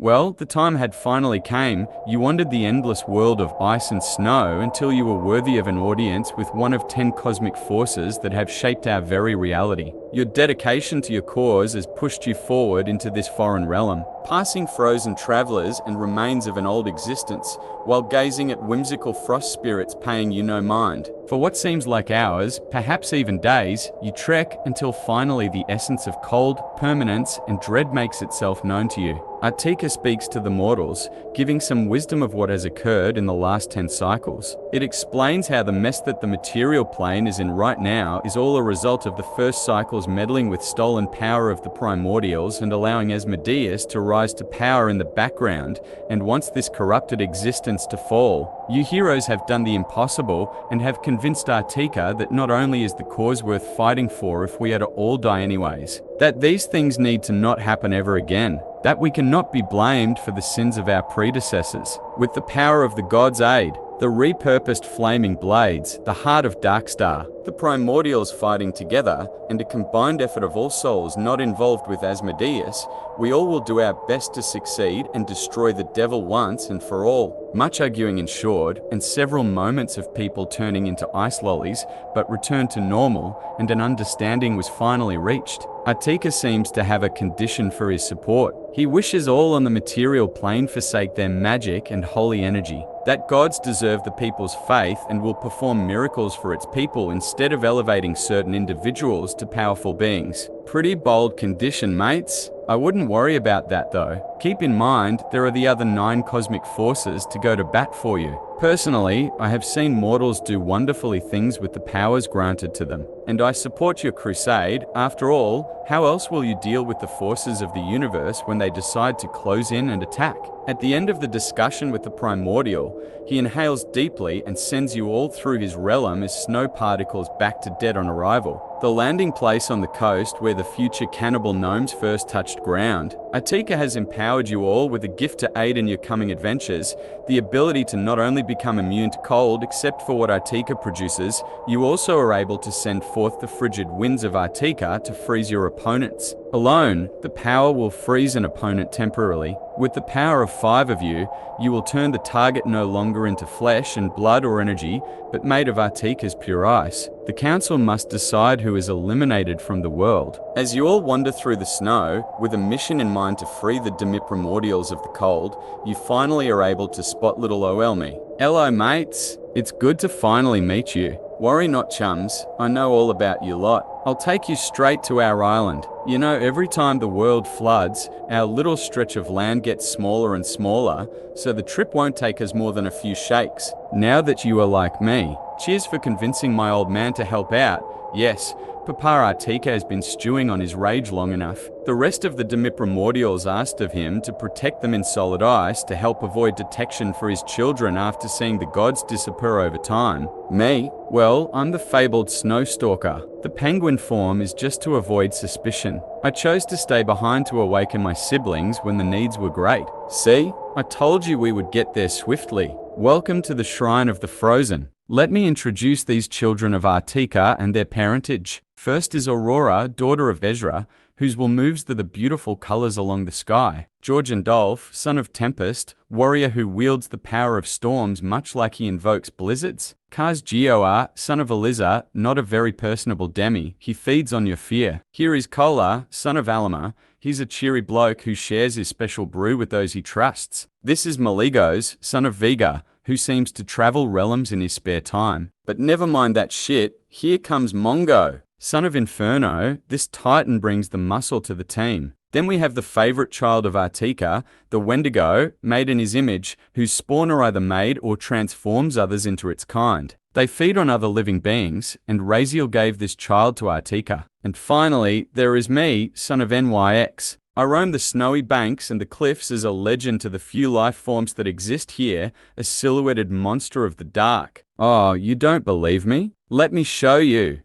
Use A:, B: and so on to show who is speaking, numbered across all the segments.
A: Well, the time had finally came. You wandered the endless world of ice and snow until you were worthy of an audience with one of 10 cosmic forces that have shaped our very reality. Your dedication to your cause has pushed you forward into this foreign realm, passing frozen travelers and remains of an old existence, while gazing at whimsical frost spirits paying you no mind. For what seems like hours, perhaps even days, you trek until finally the essence of cold, permanence, and dread makes itself known to you. Artica speaks to the mortals, giving some wisdom of what has occurred in the last 10 cycles. It explains how the mess that the material plane is in right now is all a result of the first cycle's meddling with stolen power of the primordials and allowing Asmodeus to rise to power in the background, and wants this corrupted existence to fall. You heroes have done the impossible and have convinced Artica that not only is the cause worth fighting for if we are to all die anyways, that these things need to not happen ever again, that we cannot be blamed for the sins of our predecessors. With the power of the gods' aid, the repurposed flaming blades, the heart of Darkstar, the primordials fighting together, and a combined effort of all souls not involved with Asmodeus, we all will do our best to succeed and destroy the devil once and for all. Much arguing ensured, and several moments of people turning into ice lollies, but returned to normal, and an understanding was finally reached. Artica seems to have a condition for his support. He wishes all on the material plane forsake their magic and holy energy, that gods deserve the people's faith and will perform miracles for its people instead of elevating certain individuals to powerful beings. Pretty bold condition, mates. I wouldn't worry about that though. Keep in mind, there are the other 9 cosmic forces to go to bat for you. Personally, I have seen mortals do wonderfully things with the powers granted to them, and I support your crusade. After all, how else will you deal with the forces of the universe when they decide to close in and attack? At the end of the discussion with the primordial, he inhales deeply and sends you all through his realm as snow particles back to dead on arrival, the landing place on the coast where the future cannibal gnomes first touched ground. Artica has empowered you all with a gift to aid in your coming adventures, the ability to not only become immune to cold except for what Artica produces, you also are able to send forth the frigid winds of Artica to freeze your opponents. Alone, the power will freeze an opponent temporarily. With the power of 5 of you, you will turn the target no longer into flesh and blood or energy, but made of Artica's pure ice. The council must decide who is eliminated from the world. As you all wander through the snow, with a mission in mind to free the demiprimordials of the cold, you finally are able to spot little Oelme. Hello mates, it's good to finally meet you. Worry not, chums, I know all about you lot. I'll take you straight to our island. You know, every time the world floods, our little stretch of land gets smaller and smaller, so the trip won't take us more than a few shakes. Now that you are like me, cheers for convincing my old man to help out. Yes, Papa Artica has been stewing on his rage long enough. The rest of the demiprimordials asked of him to protect them in solid ice to help avoid detection for his children after seeing the gods disappear over time. Me? Well, I'm the fabled snowstalker. The penguin form is just to avoid suspicion. I chose to stay behind to awaken my siblings when the needs were great. See? I told you we would get there swiftly. Welcome to the Shrine of the Frozen. Let me introduce these children of Artica and their parentage. First is Aurora, daughter of Ezra, whose will moves the beautiful colors along the sky. George Dolph, son of Tempest, warrior who wields the power of storms much like he invokes blizzards. Kaz Geoar, son of Eliza, not a very personable demi, he feeds on your fear. Here is Kola, son of Alama, he's a cheery bloke who shares his special brew with those he trusts. This is Maligos, son of Vega, who seems to travel realms in his spare time. But never mind that shit, here comes Mongo, son of Inferno. This titan brings the muscle to the team. Then we have the favorite child of Artica, the Wendigo, made in his image, whose spawner either made or transforms others into its kind. They feed on other living beings, and Raziel gave this child to Artica. And finally, there is me, son of NYX. I roam the snowy banks and the cliffs as a legend to the few life forms that exist here, a silhouetted monster of the dark. Oh, you don't believe me? Let me show you.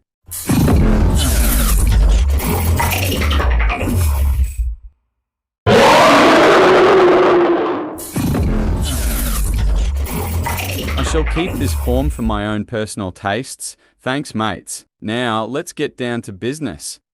A: I shall keep this form for my own personal tastes. Thanks, mates. Now, let's get down to business.